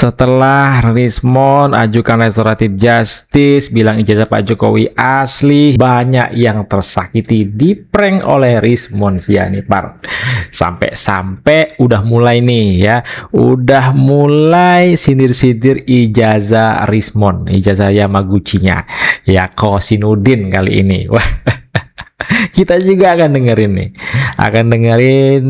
Setelah Rismon ajukan restoratif justice, bilang ijazah Pak Jokowi asli, banyak yang tersakiti diprank oleh Rismon Sianipar. Sampai-sampai udah mulai nih ya, udah mulai sindir-sindir ijazah Rismon, ijazah Yamaguchi-nya ya, Kosinudin kali ini. Wah, kita juga akan dengerin nih, akan dengerin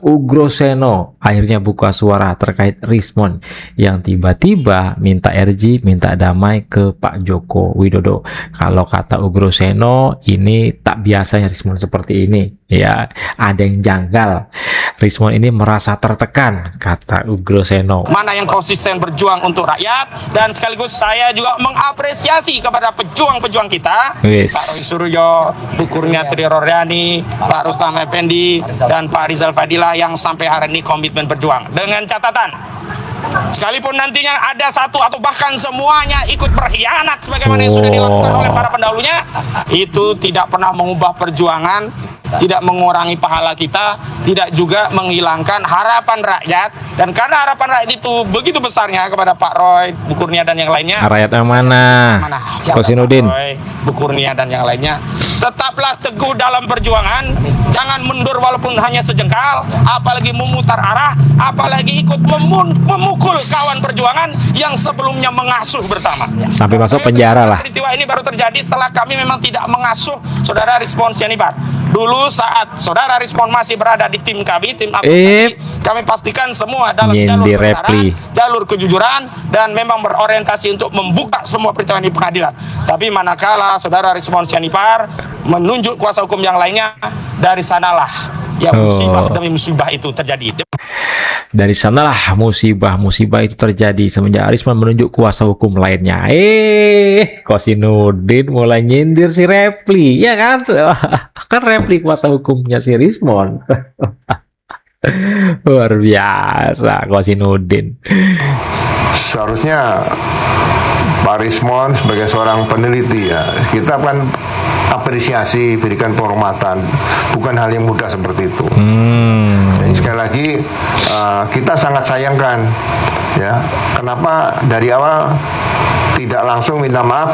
Ugroseno akhirnya buka suara terkait Rismon yang tiba-tiba minta RJ, minta damai ke Pak Joko Widodo. Kalau kata Ugroseno, ini tak biasanya Rismon seperti ini ya, ada yang janggal. Rismon ini merasa tertekan, kata Ugroseno. Mana yang konsisten berjuang untuk rakyat, dan sekaligus saya juga mengapresiasi kepada pejuang-pejuang kita, Yes. Pak Roy Suryo, Bu Kurniatri Roryani, Pak Rustam Effendi, dan Pak Rizal Fadilah yang sampai hari ini komitmen berjuang. Dengan catatan, sekalipun nantinya ada satu atau bahkan semuanya ikut berkhianat sebagaimana yang sudah dilakukan oleh para pendahulunya, itu tidak pernah mengubah perjuangan, tidak mengurangi pahala kita, tidak juga menghilangkan harapan rakyat. Dan karena harapan rakyat itu begitu besarnya kepada Pak Roy, Bu Kurnia dan yang lainnya. Rakyat yang mana? Kosinudin, Roy, Bu Kurnia dan yang lainnya, tetaplah teguh dalam perjuangan, jangan mundur walaupun hanya sejengkal, apalagi memutar arah, apalagi ikut memukul kawan perjuangan yang sebelumnya mengasuh bersama. sampai masuk penjara lah. Peristiwa ini baru terjadi setelah kami memang tidak mengasuh saudara Rismon Sianipar. Dulu saat saudara Rismon masih berada di tim kami, tim advokasi, kami pastikan semua dalam jalur kebenaran, jalur kejujuran, dan memang berorientasi untuk membuka semua peristiwa di pengadilan. Tapi manakala saudara Rismon Sianipar menunjuk kuasa hukum yang lainnya, dari sanalah ya musibah demi musibah itu terjadi. Dari sanalah musibah-musibah itu terjadi semenjak Rismon menunjuk kuasa hukum lainnya. Kosinudin mulai nyindir si Repli, ya kan? Kan Repli kuasa hukumnya si Rismon. Luar biasa Kosinudin. Seharusnya Pak Rismon sebagai seorang peneliti ya, kita kan apresiasi, berikan penghormatan, bukan hal yang mudah seperti itu. Jadi sekali lagi kita sangat sayangkan ya, kenapa dari awal tidak langsung minta maaf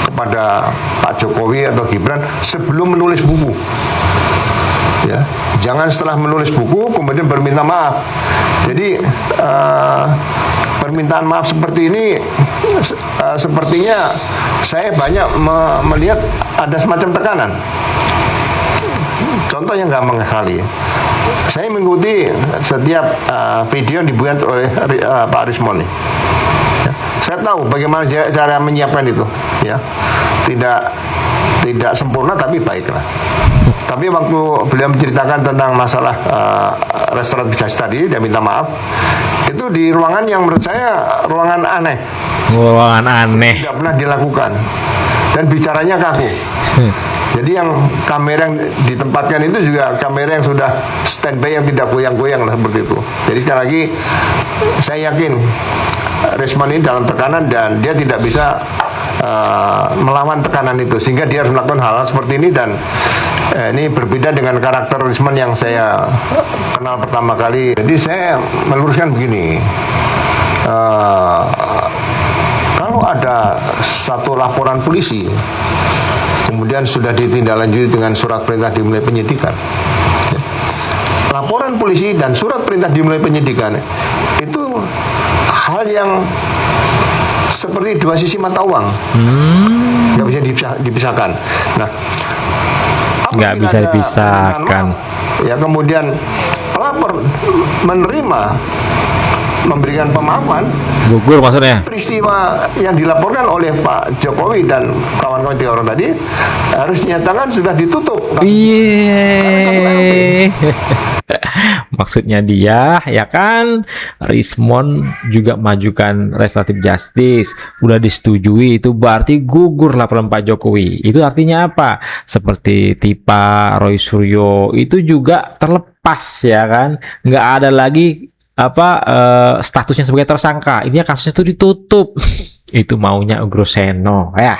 kepada Pak Jokowi atau Gibran sebelum menulis buku. Ya, jangan setelah menulis buku kemudian berminta maaf. Jadi permintaan maaf seperti ini sepertinya saya banyak melihat ada semacam tekanan. Contoh yang gampang sekali, saya mengikuti setiap video yang dibuat oleh Pak Rismon nih. Ya, saya tahu bagaimana cara menyiapkan itu, ya, tidak sempurna tapi baiklah. Tapi waktu beliau menceritakan tentang masalah restoratif justice tadi, dia minta maaf, itu di ruangan yang menurut saya ruangan aneh. Ruangan aneh. Tidak pernah dilakukan. Dan bicaranya kaku. Jadi yang kamera yang ditempatkan itu juga kamera yang sudah standby, yang tidak goyang-goyang lah, seperti itu. Jadi sekali lagi saya yakin Rismon ini dalam tekanan dan dia tidak bisa melawan tekanan itu, sehingga dia harus melakukan hal-hal seperti ini. Dan ini berbeda dengan karakter Rismon yang saya kenal pertama kali. Jadi saya meluruskan begini, kalau ada satu laporan polisi kemudian sudah ditindaklanjuti dengan surat perintah dimulai penyidikan, laporan polisi dan surat perintah dimulai penyidikan itu hal yang seperti dua sisi mata uang, nggak bisa dipisahkan. Nah, nggak bisa dipisahkan. Ya, kemudian pelapor menerima, memberikan pemaafan, gugur maksudnya. peristiwa yang dilaporkan oleh Pak Jokowi dan kawan-kawan 3 orang tadi harus dinyatakan sudah ditutup. Maksudnya dia ya kan, Rismon juga majukan restoratif justice, udah disetujui, itu berarti gugur laporan Pak Jokowi. Itu artinya apa? Seperti Tipa, Roy Suryo itu juga terlepas ya kan, nggak ada lagi statusnya sebagai tersangka. Intinya kasusnya itu ditutup. Itu maunya Ugroseno ya.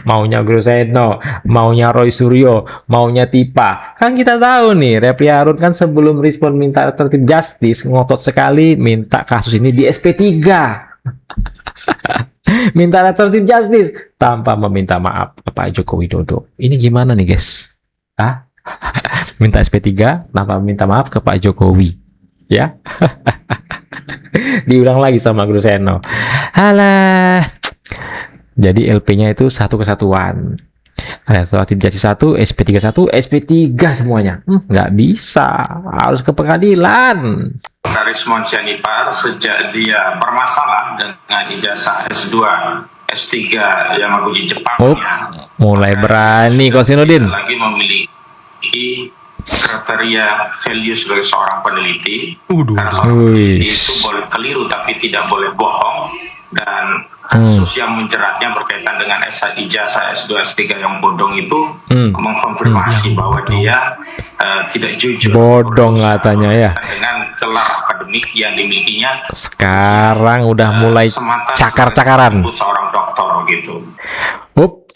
Maunya Groseno, maunya Roy Suryo, maunya Tipa. Kan kita tahu nih, Refli Harun kan sebelum respon minta tertib justice ngotot sekali minta kasus ini di SP3. Minta tertib justice tanpa meminta maaf ke Pak Joko Widodo. Ini gimana nih, guys? Hah? Minta SP3 tanpa minta maaf ke Pak Jokowi. Ya. Diulang lagi sama Groseno. Halah. Jadi LP-nya itu satu kesatuan. Restoratif Justice 1, SP3 1, SP3 semuanya. Nggak bisa. Harus ke pengadilan. Rismon Sianipar sejak dia bermasalah dengan ijazah S2, S3 yang uji Jepangnya. Mulai berani Kosinudin. Lagi memiliki kriteria value sebagai seorang peneliti. Karena seorang peneliti itu boleh keliru tapi tidak boleh bohong, dan kasus yang menjeratnya berkaitan dengan ijazah S2 S3 yang bodong itu mengkonfirmasi bahwa dia tidak jujur. Bodong katanya ya. Dengan gelar akademik yang dimilikinya. Sekarang udah mulai cakar-cakaran. Seorang doktor gitu.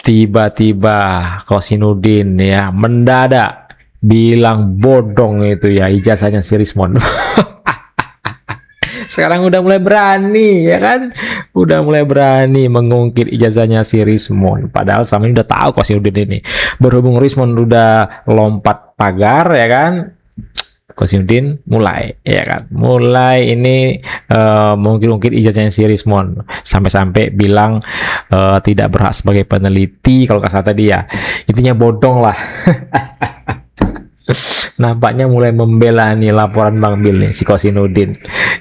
Tiba-tiba Kosinudin ya mendadak bilang bodong itu ya ijazahnya si Rismon. Sekarang udah mulai berani ya kan, udah mulai berani mengungkit ijazahnya si Rismon. Padahal sama ini udah tahu Kosinudin ini. Berhubung Rismon udah lompat pagar ya kan, Kosinudin mulai ya kan, mulai ini mengungkit ijazahnya si Rismon, sampai-sampai bilang tidak berhak sebagai peneliti kalau nggak salah tadi ya. Intinya bodong lah. Nampaknya mulai membela nih laporan Bang Bil nih si Kosinudin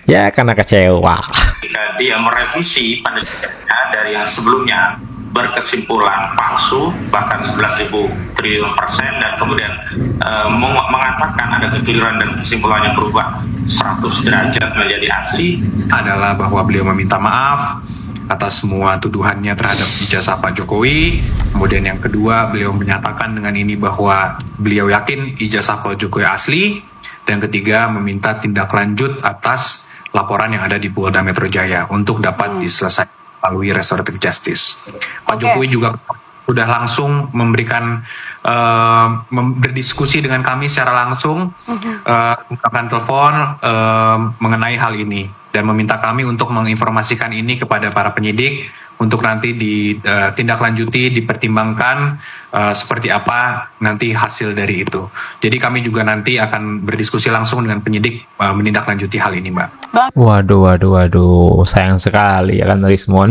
ya karena kecewa. Jika dia merevisi penelitiannya dari yang sebelumnya berkesimpulan palsu bahkan 11.000 triliun persen, dan kemudian mengatakan ada kekeliruan dan kesimpulannya berubah 100 derajat menjadi asli, adalah bahwa beliau meminta maaf atas semua tuduhannya terhadap ijazah Pak Jokowi. Kemudian yang kedua, beliau menyatakan dengan ini bahwa beliau yakin ijazah Pak Jokowi asli. Dan ketiga, meminta tindak lanjut atas laporan yang ada di Polda Metro Jaya untuk dapat diselesaikan melalui restoratif justice. Pak Jokowi juga sudah langsung memberikan berdiskusi dengan kami secara langsung, menggunakan telepon mengenai hal ini, dan meminta kami untuk menginformasikan ini kepada para penyidik untuk nanti ditindaklanjuti, dipertimbangkan seperti apa nanti hasil dari itu. Jadi kami juga nanti akan berdiskusi langsung dengan penyidik menindaklanjuti hal ini, Mbak. Waduh, sayang sekali ya kan Rismon.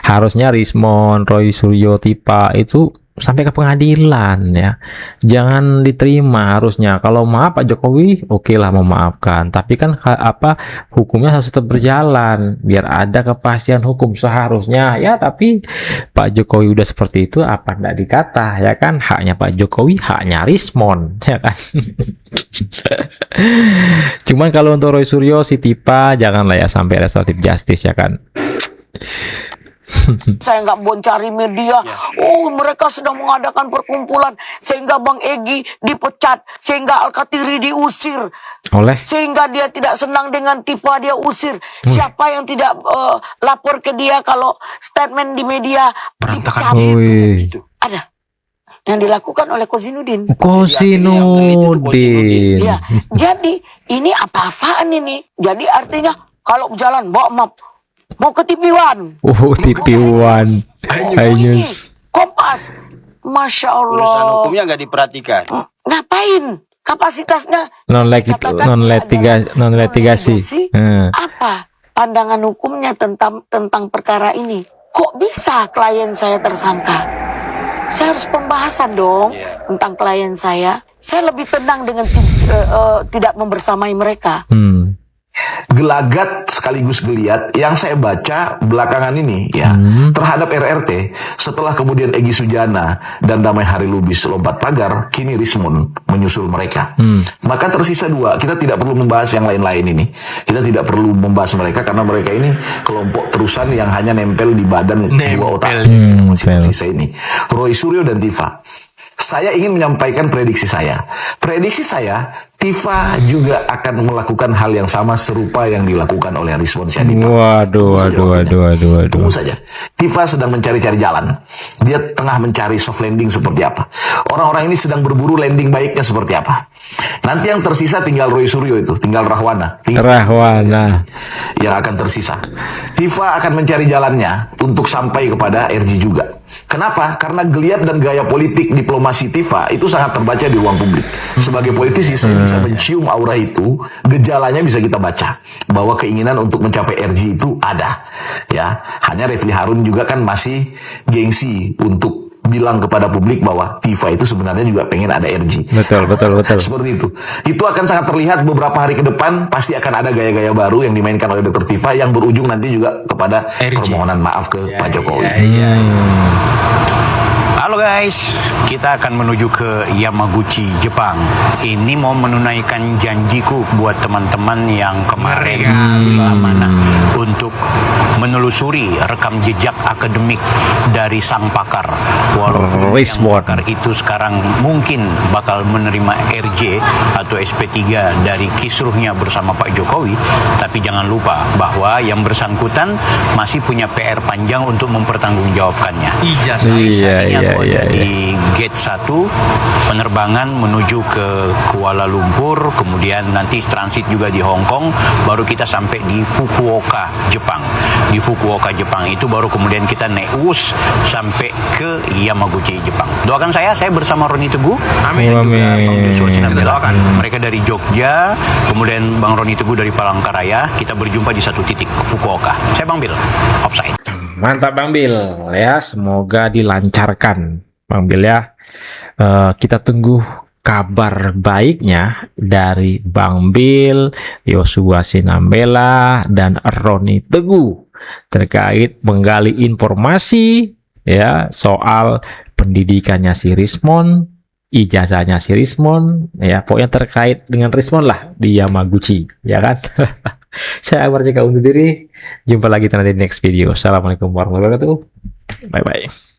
Harusnya Rismon, Roy Suryo, Tipa itu sampai ke pengadilan ya, jangan diterima. Harusnya kalau maaf Pak Jokowi oke lah memaafkan, tapi kan hukumnya harus tetap berjalan biar ada kepastian hukum seharusnya ya. Tapi Pak Jokowi udah seperti itu, apa enggak dikata ya kan, haknya Pak Jokowi, haknya Rismon ya kan. Cuman kalau untuk Roy Suryo, si Tipa janganlah ya sampai restoratif justice ya kan. Saya nggak boncari media. Oh, mereka sedang mengadakan perkumpulan sehingga Bang Egy dipecat, sehingga Al-Katiri diusir, sehingga dia tidak senang dengan Tipa, dia usir. Siapa yang tidak lapor ke dia kalau statement di media dipecat? Ada yang dilakukan oleh Kosinudin. Ya, jadi ini apa-apaan ini? Jadi artinya kalau jalan bawa map, mau ke TV1. TV1. News. Kompas. Masya Allah. Urusan hukumnya nggak diperhatikan. Ngapain? Kapasitasnya non-litigasi. Apa pandangan hukumnya tentang perkara ini? Kok bisa klien saya tersangka? Saya harus pembahasan dong tentang klien saya. Saya lebih tenang dengan tidak membersamai mereka. Gelagat sekaligus geliat yang saya baca belakangan ini ya terhadap RRT setelah kemudian Egy Sujana dan Damai Hari Lubis lompat pagar, kini Rismon menyusul mereka. Maka tersisa dua, kita tidak perlu membahas yang lain-lain ini. Kita tidak perlu membahas mereka karena mereka ini kelompok terusan yang hanya nempel di badan dua otak. Masih tersisa ini Roy Suryo dan Tifa. saya ingin menyampaikan prediksi saya. Prediksi saya, Tifa juga akan melakukan hal yang sama serupa yang dilakukan oleh Rizwan Syahdi. Waduh. Tunggu saja. Tifa sedang mencari-cari jalan. Dia tengah mencari soft landing seperti apa. Orang-orang ini sedang berburu landing baiknya seperti apa. Nanti yang tersisa tinggal Roy Suryo itu, tinggal Rahwana. Yang akan tersisa. Tifa akan mencari jalannya untuk sampai kepada RG juga. Kenapa? Karena geliat dan gaya politik diplomasi Tifa itu sangat terbaca di ruang publik. Sebagai politisi, saya bisa mencium aura itu, gejalanya bisa kita baca bahwa keinginan untuk mencapai RG itu ada. Ya, hanya Refli Harun juga kan masih gengsi untuk bilang kepada publik bahwa Tifa itu sebenarnya juga pengen ada RG. Betul. Seperti itu. Itu akan sangat terlihat beberapa hari ke depan. Pasti akan ada gaya-gaya baru yang dimainkan oleh Dr. Tifa yang berujung nanti juga kepada permohonan maaf ke Pak Jokowi. Halo guys, kita akan menuju ke Yamaguchi, Jepang. Ini mau menunaikan janjiku buat teman-teman yang kemarin amanah untuk menelusuri rekam jejak akademik dari sang pakar. Walaupun yang pakar itu sekarang mungkin bakal menerima RJ atau SP3 dari kisruhnya bersama Pak Jokowi, tapi jangan lupa bahwa yang bersangkutan masih punya PR panjang untuk mempertanggungjawabkannya. Ijazah di gate 1 penerbangan menuju ke Kuala Lumpur, kemudian nanti transit juga di Hong Kong, baru kita sampai di Fukuoka, Jepang. Di Fukuoka, Jepang itu baru kemudian kita naik bus sampai ke Yamaguchi, Jepang. Doakan saya bersama Roni Teguh. Amin. Mereka dari Jogja, kemudian Bang Roni Teguh dari Palangkaraya. Kita berjumpa di satu titik, Fukuoka. Saya Bang Bil, offside. Mantap Bang Bil ya, semoga dilancarkan Bang Bil ya. Kita tunggu kabar baiknya dari Bang Bil, Yosua Sinambela, dan Roni Teguh terkait menggali informasi ya soal pendidikannya si Rismon, ijazahnya si Rismon, ya pokoknya terkait dengan Rismon lah di Yamaguchi, ya kan? Saya Akbar Cika undur diri. Jumpa lagi nanti di next video. Assalamualaikum warahmatullahi wabarakatuh. Bye bye.